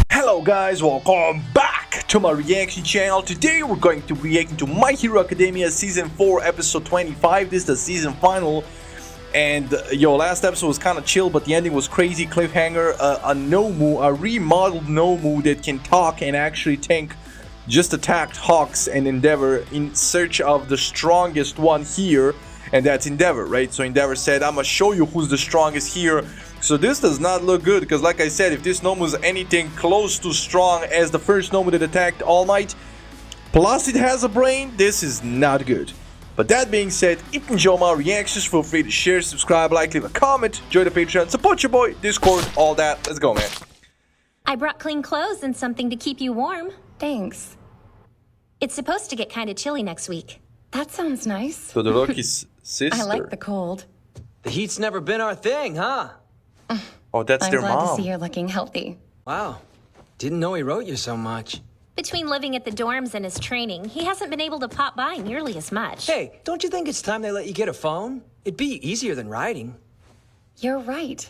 Hello guys, welcome back to my reaction channel. Today we're going to react to My Hero Academia Season 4 Episode 25. This is the season final. And last episode was kind of chill, but the ending was crazy. Cliffhanger, a Nomu, a remodeled Nomu that can talk and actually just attacked Hawks and Endeavor in search of the strongest one here. And that's Endeavor, right? So Endeavor said, I'm gonna show you who's the strongest here. So this does not look good, because like I said, if this Nomu is anything close to strong as the first Nomu that attacked All Might, plus it has a brain, this is not good. But that being said, if you enjoy my reactions, feel free to share, subscribe, like, leave a comment, join the Patreon, support your boy, Discord, all that. Let's go, man. I brought clean clothes and something to keep you warm. Thanks. It's supposed to get kind of chilly next week. That sounds nice. Todoroki's sister. I like the cold. The heat's never been our thing, huh? Oh, that's their I'm glad mom. to see you're looking healthy. Wow. Didn't know he wrote you so much. Between living at the dorms and his training, he hasn't been able to pop by nearly as much. Hey, don't you think it's time they let you get a phone? It'd be easier than writing. You're right.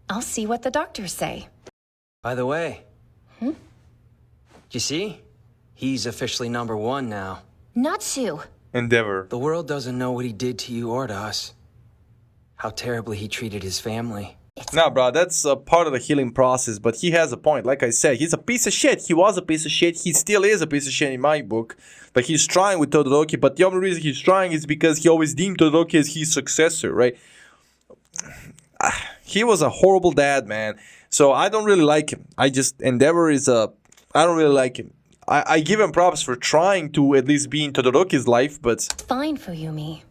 I'll see what the doctors say. By the way. You see? He's officially #1 now. Natsu. Endeavor. The world doesn't know what he did to you or to us. How terribly he treated his family. Nah, bro, that's a part of the healing process, but he has a point. Like I said, he's a piece of shit. He was a piece of shit. He still is a piece of shit in my book. But he's trying with Todoroki, but the only reason he's trying is because he always deemed Todoroki as his successor, right? He was a horrible dad, man. So I don't really like him. I don't really like him. I give him props for trying to at least be in Todoroki's life, but... Fine, Fuyumi.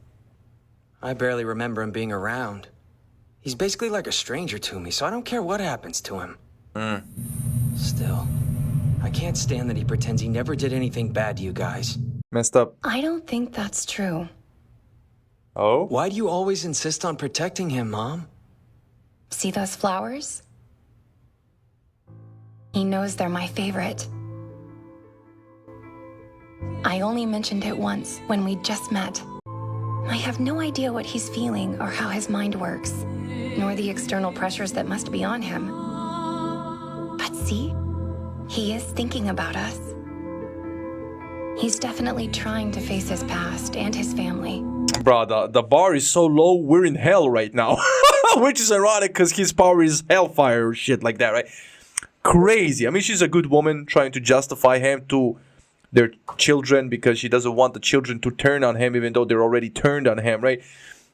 I barely remember him being around. He's basically like a stranger to me, so I don't care what happens to him. Still, I can't stand that he pretends he never did anything bad to you guys. Messed up. I don't think that's true. Oh? Why do you always insist on protecting him, Mom? See those flowers? He knows they're my favorite. I only mentioned it once, when we just met. I have no idea what he's feeling or how his mind works, nor the external pressures that must be on him. But see, he is thinking about us. He's definitely trying to face his past and his family. Bro, the bar is so low, we're in hell right now. Which is ironic, because his power is hellfire or shit like that, right? Crazy. I mean, she's a good woman trying to justify him to their children, because she doesn't want the children to turn on him, even though they're already turned on him, right?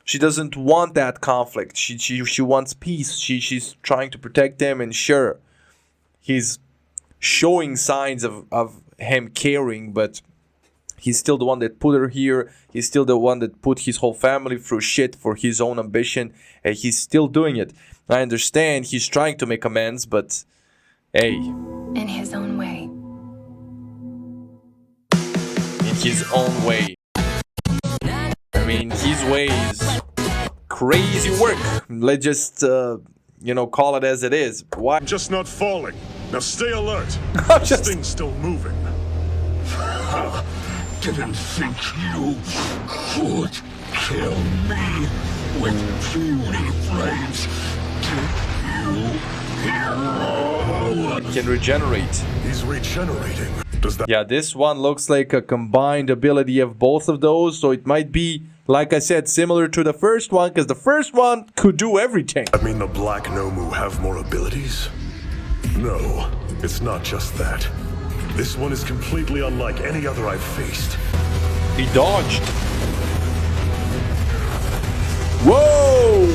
She doesn't want that conflict. She wants peace. She's trying to protect them, and sure, he's showing signs of him caring, but he's still the one that put her here. He's still the one that put his whole family through shit for his own ambition, and he's still doing it. I understand he's trying to make amends, but hey. In his own way. His own way. I mean, his way is crazy work. Let's just, call it as it is. Why? I'm just not falling. Now stay alert. Just... This thing's still moving. Didn't think you could kill me with puny flames. Did you, hero? Can regenerate. He's regenerating. Does that... Yeah, this one looks like a combined ability of both of those, so it might be, like I said, similar to the first one, because the first one could do everything. I mean, the Black Nomu have more abilities? No, it's not just that. This one is completely unlike any other I've faced. He dodged. Whoa!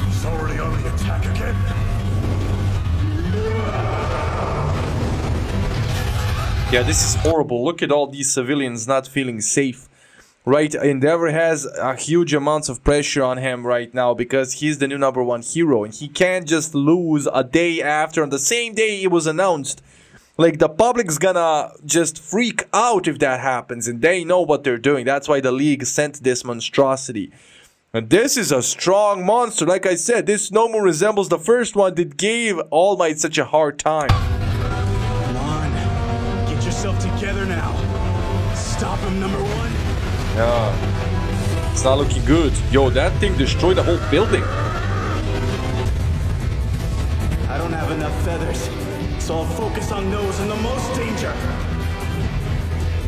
He's already on the attack again. Yeah, this is horrible. Look at all these civilians not feeling safe. Right, Endeavor has a huge amounts of pressure on him right now because he's the new #1 hero, and he can't just lose a day after, on the same day it was announced. Like, the public's gonna just freak out if that happens, and they know what they're doing. That's why the league sent this monstrosity. And this is a strong monster. Like I said, this Nomu resembles the first one that gave All Might such a hard time. Come on. Get yourself together now. Stop him, number one. Yeah. It's not looking good. Yo, that thing destroyed the whole building. I don't have enough feathers, so I'll focus on those in the most danger.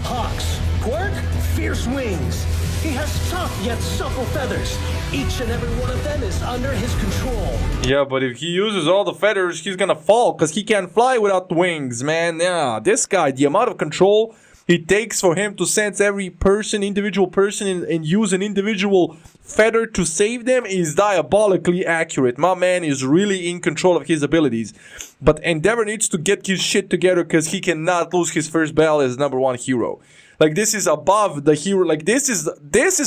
Hawks, quirk, fierce wings. He has tough yet supple feathers. Each and every one of them is under his control. Yeah, but if he uses all the feathers, he's gonna fall because he can't fly without wings, man. Yeah, this guy, the amount of control it takes for him to sense every person, individual person, and use an individual feather to save them is diabolically accurate. My man is really in control of his abilities. But Endeavor needs to get his shit together because he cannot lose his first battle as number one hero. Like, this is above the hero. Like, this is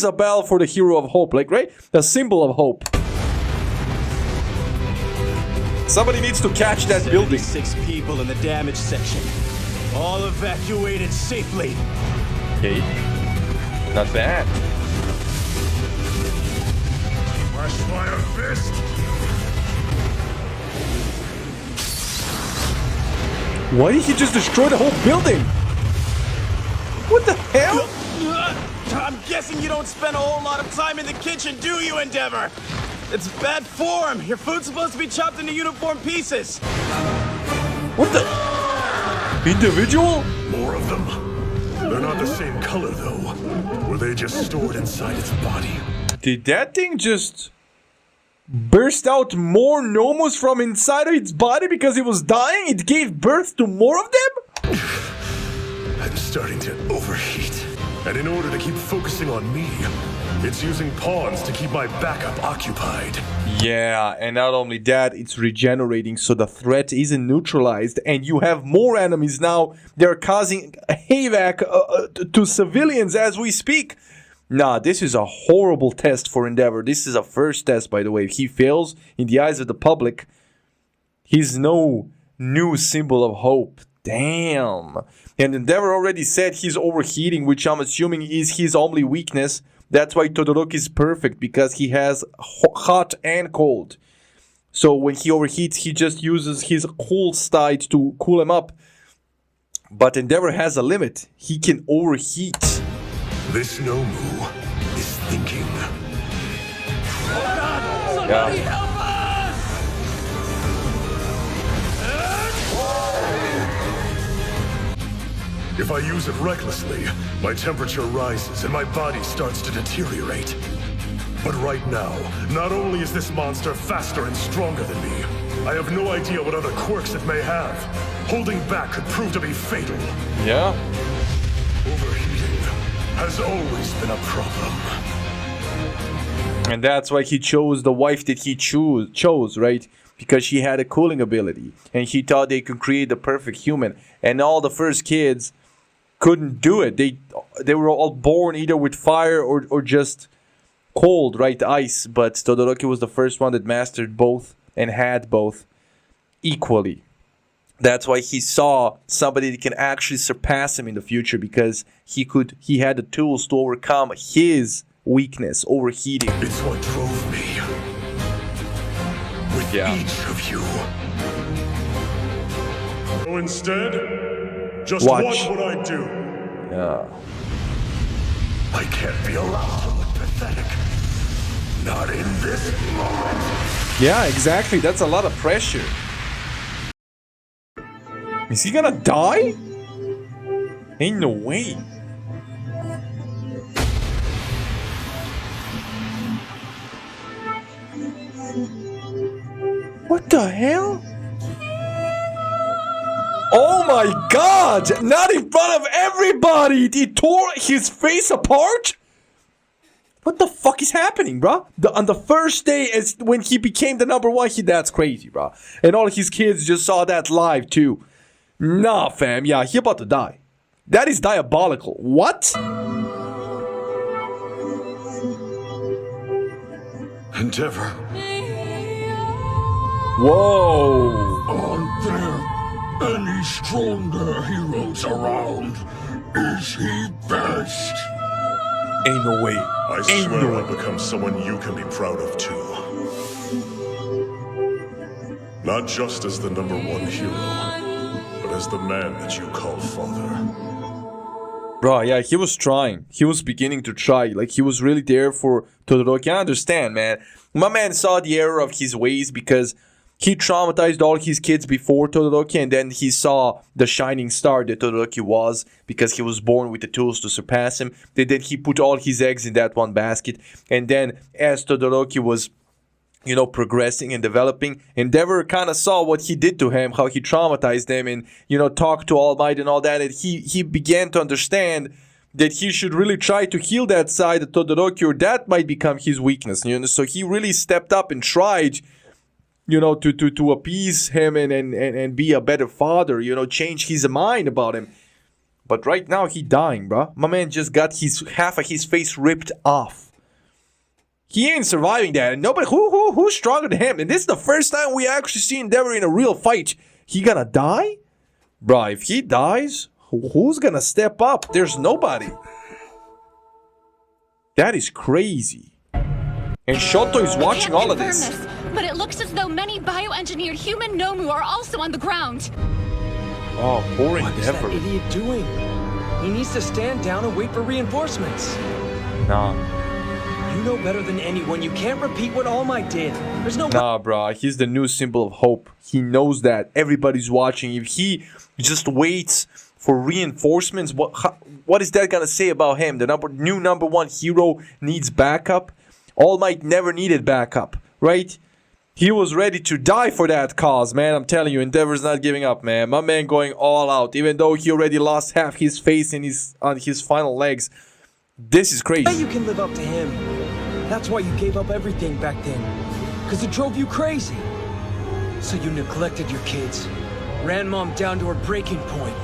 a battle for the hero of hope. Like, right? The symbol of hope. Somebody needs to catch that building. 6 people in the damage section. All evacuated safely. Okay. Not bad. Flash fire fist! Why did he just destroy the whole building? What the hell? I'm guessing you don't spend a whole lot of time in the kitchen, do you, Endeavor? It's bad form. Your food's supposed to be chopped into uniform pieces. What the? Individual? More of them. They're not the same color, though. Were they just stored inside its body? Did that thing just burst out more Nomus from inside of its body because it was dying? It gave birth to more of them? I'm starting to overheat. And in order to keep focusing on me, it's using pawns to keep my backup occupied. Yeah, and not only that, it's regenerating so the threat isn't neutralized and you have more enemies now. They're causing havoc to civilians as we speak. Nah, this is a horrible test for Endeavor. This is a first test, by the way. If he fails in the eyes of the public, he's no new symbol of hope. Damn. And Endeavor already said he's overheating, which I'm assuming is his only weakness. That's why Todoroki is perfect, because he has hot and cold. So when he overheats, he just uses his cool side to cool him up. But Endeavor has a limit. He can overheat. This Nomu is thinking. Somebody help us! If I use it recklessly, my temperature rises and my body starts to deteriorate. But right now, not only is this monster faster and stronger than me, I have no idea what other quirks it may have. Holding back could prove to be fatal. Yeah. Overheating has always been a problem. And that's why he chose the wife that he chose, right? Because she had a cooling ability. And he thought they could create the perfect human. And all the first kids couldn't do it. They were all born either with fire or just cold, right? Ice. But Todoroki was the first one that mastered both and had both equally. That's why he saw somebody that can actually surpass him in the future, because he had the tools to overcome his weakness, overheating. It's what drove me. With each of you. So instead, just watch what I do. Yeah. I can't be allowed to look pathetic. Not in this moment. Yeah, exactly. That's a lot of pressure. Is he gonna die? Ain't no way. What the hell? Oh my god! Not in front of everybody! He tore his face apart? What the fuck is happening, bro? On the first day, as when he became the number one, that's crazy, bro. And all his kids just saw that live, too. Nah, fam. Yeah, he about to die. That is diabolical. What? Endeavor. Whoa. Aren't there any stronger heroes around? Is he best? Ain't no way. I swear I'll become someone you can be proud of too. Not just as the #1 hero, but as the man that you call father. Bro, yeah, he was trying. He was beginning to try. Like, he was really there for Todoroki. I understand, man. My man saw the error of his ways because he traumatized all his kids before Todoroki, and then he saw the shining star that Todoroki was because he was born with the tools to surpass him. Then he put all his eggs in that one basket. And then as Todoroki was, you know, progressing and developing, Endeavor kind of saw what he did to him, how he traumatized them, and, you know, talked to All Might and all that, and he began to understand that he should really try to heal that side of Todoroki, or that might become his weakness, you know. So he really stepped up and tried, you know, to appease him and be a better father, you know, change his mind about him. But right now he dying, bro. My man just got half of his face ripped off. He ain't surviving that. And nobody, who's stronger than him? And this is the first time we actually see Endeavor in a real fight. He gonna die? Bro, if he dies, who's gonna step up? There's nobody. That is crazy. And Shoto is watching all of this. But it looks as though many bioengineered human Nomu are also on the ground. Oh, poor What is that Endeavor. idiot doing? He needs to stand down and wait for reinforcements. Nah. You know better than anyone. You can't repeat what All Might did. There's no... Nah, bro. He's the new symbol of hope. He knows that. Everybody's watching. If he just waits for reinforcements, what is that gonna say about him? The new #1 hero needs backup. All Might never needed backup, right? He was ready to die for that cause, man. I'm telling you, Endeavor's not giving up, man. My man going all out, even though he already lost half his face and on his final legs. This is crazy. You can live up to him. That's why you gave up everything back then. Because it drove you crazy. So you neglected your kids. Ran Mom down to her breaking point.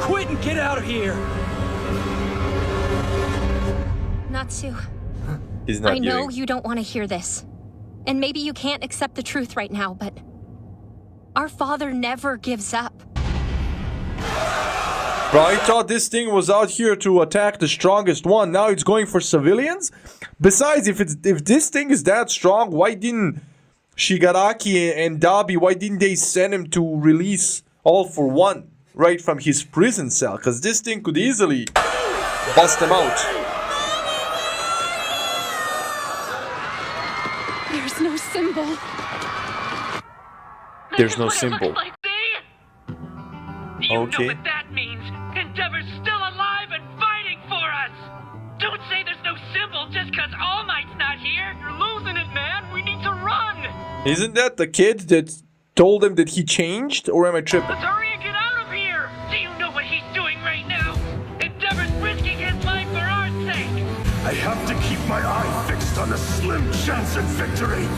Quit and get out of here! Natsu, He's not I know giving. you don't want to hear this. And maybe you can't accept the truth right now, but our father never gives up. Bro, I thought this thing was out here to attack the strongest one. Now it's going for civilians? Besides, if this thing is that strong, why didn't Shigaraki and Dabi, why didn't they send him to release All for One right from his prison cell? Because this thing could easily bust him out. There's no symbol. There's no symbol. You Okay. know what that means. Endeavor's still alive and fighting for us. Don't say there's no symbol just because All Might's not here. You're losing it, man. We need to run. Isn't that the kid that told him that he changed? Or am I tripping? Let's hurry and get out of here. Do you know what he's doing right now? Endeavor's risking his life for our sake. I have to keep my eye fixed on a slim chance at victory.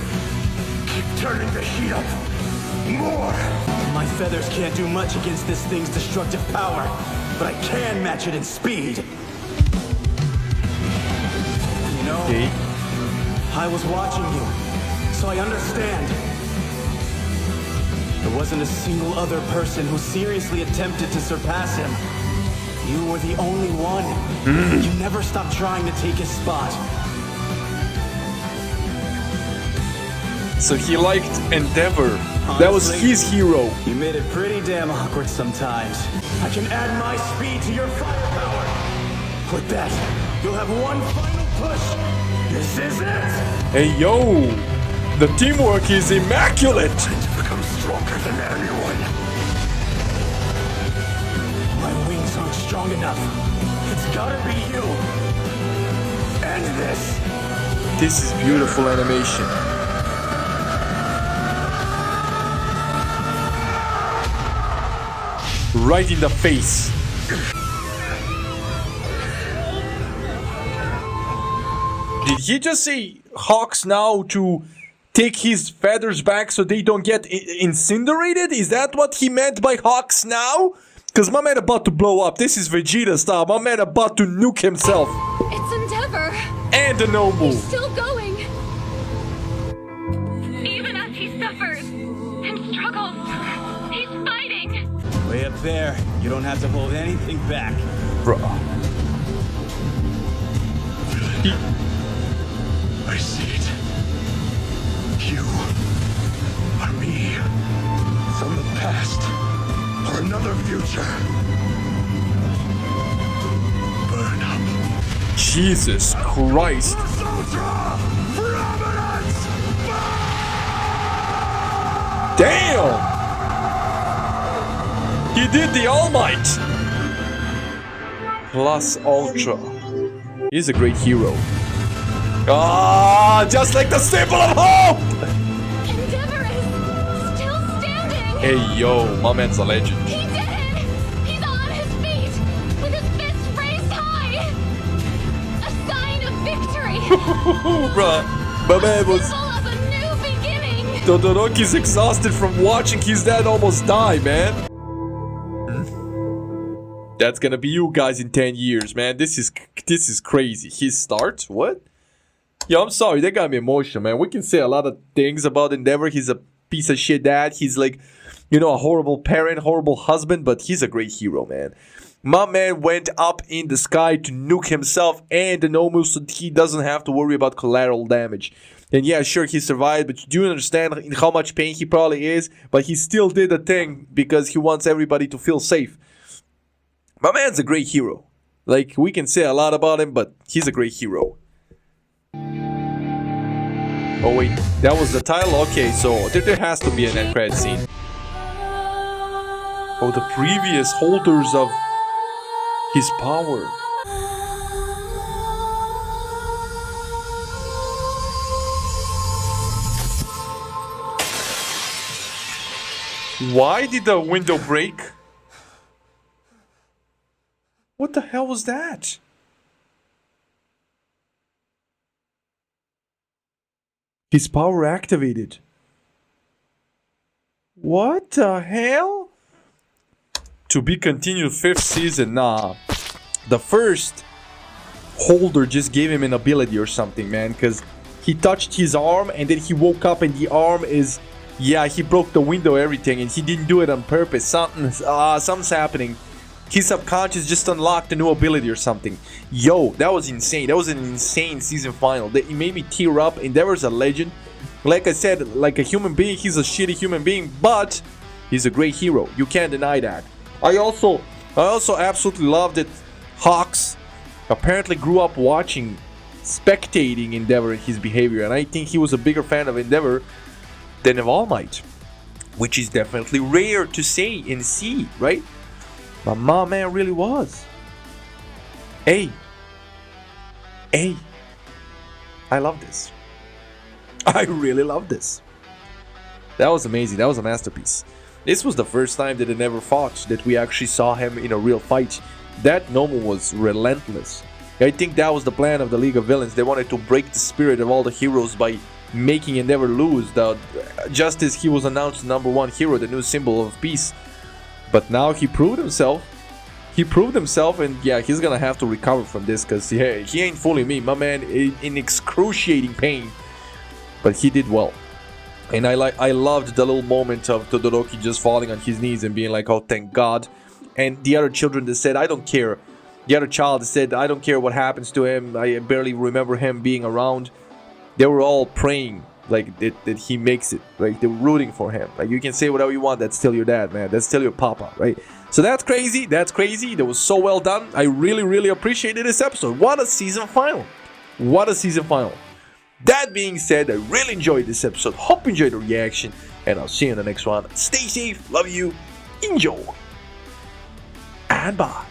Keep turning the heat up. More. My feathers can't do much against this thing's destructive power, but I can match it in speed. You know, Okay. I was watching you, so I understand. There wasn't a single other person who seriously attempted to surpass him. You were the only one. You never stopped trying to take his spot. So he liked Endeavor. That was Honestly, his hero. You made it pretty damn awkward sometimes. I can add my speed to your firepower. With that, you'll have one final push. This is it! Hey, yo! The teamwork is immaculate! To become stronger than anyone. My wings aren't strong enough. It's gotta be you. End this. This is beautiful animation. Right in the face. Did he just say Hawks now to take his feathers back so they don't get incinerated? Is that what he meant by Hawks now? Because my man about to blow up. This is Vegeta style. My man about to nuke himself. It's Endeavor. And the Nomu. He's still going. Even as he suffers and struggles, he's fighting. Way up there, you don't have to hold anything back. Bro. I see it. You are me. From the past or another future. Burn up. Jesus Christ. Damn! He did the All Might! Plus Ultra. He's a great hero. Ah, just like the symbol of hope! Endeavor is still standing! Hey yo, my man's a legend. He did it! He's on his feet! With his fists raised high! A sign of victory! Bruh, my man was... Symbol of a new beginning! Todoroki's exhausted from watching his dad almost die, man. That's gonna be you guys in 10 years, man. This is crazy. His start? What? Yo, I'm sorry. That got me emotional, man. We can say a lot of things about Endeavor. He's a piece of shit dad. He's like, you know, a horrible parent, horrible husband, but he's a great hero, man. My man went up in the sky to nuke himself and the Nomu so he doesn't have to worry about collateral damage. And yeah, sure, he survived, but you do understand in how much pain he probably is, but he still did the thing because he wants everybody to feel safe. My man's a great hero. Like, we can say a lot about him, but he's a great hero. Oh wait, that was the title? Okay, so there has to be an end credit scene. Oh, the previous holders of his power. Why did the window break? What the hell was that? His power activated. What the hell? To be continued 5th season, nah. The first holder just gave him an ability or something, man. Because he touched his arm and then he woke up and the arm is... Yeah, he broke the window, everything. And he didn't do it on purpose. Something's happening. His subconscious just unlocked a new ability or something. Yo, that was insane. That was an insane season final. It made me tear up. Endeavor's a legend. Like I said, like a human being, he's a shitty human being, but he's a great hero. You can't deny that. I also absolutely love that Hawks apparently grew up watching, spectating Endeavor and his behavior, and I think he was a bigger fan of Endeavor than of All Might, which is definitely rare to say and see, right? But my man really was. Hey, I love this. I really love this. That was amazing. That was a masterpiece. This was the first time that Endeavor fought, that we actually saw him in a real fight. That Nomu was relentless. I think that was the plan of the League of Villains. They wanted to break the spirit of all the heroes by making Endeavor lose. Just as he was announced the #1 hero, the new symbol of peace. But now he proved himself. And yeah, he's gonna have to recover from this because he ain't fooling me. My man in excruciating pain. But he did well. And I loved the little moment of Todoroki just falling on his knees and being like, oh, thank God. And the other children that said, I don't care. The other child said, I don't care what happens to him. I barely remember him being around. They were all praying like that he makes it. Right? They were rooting for him. Like, you can say whatever you want. That's still your dad, man. That's still your papa, right? So that's crazy. That's crazy. That was so well done. I really, really appreciated this episode. What a season final. What a season final. That being said, I really enjoyed this episode. Hope you enjoyed the reaction. And I'll see you in the next one. Stay safe. Love you. Enjoy. And bye.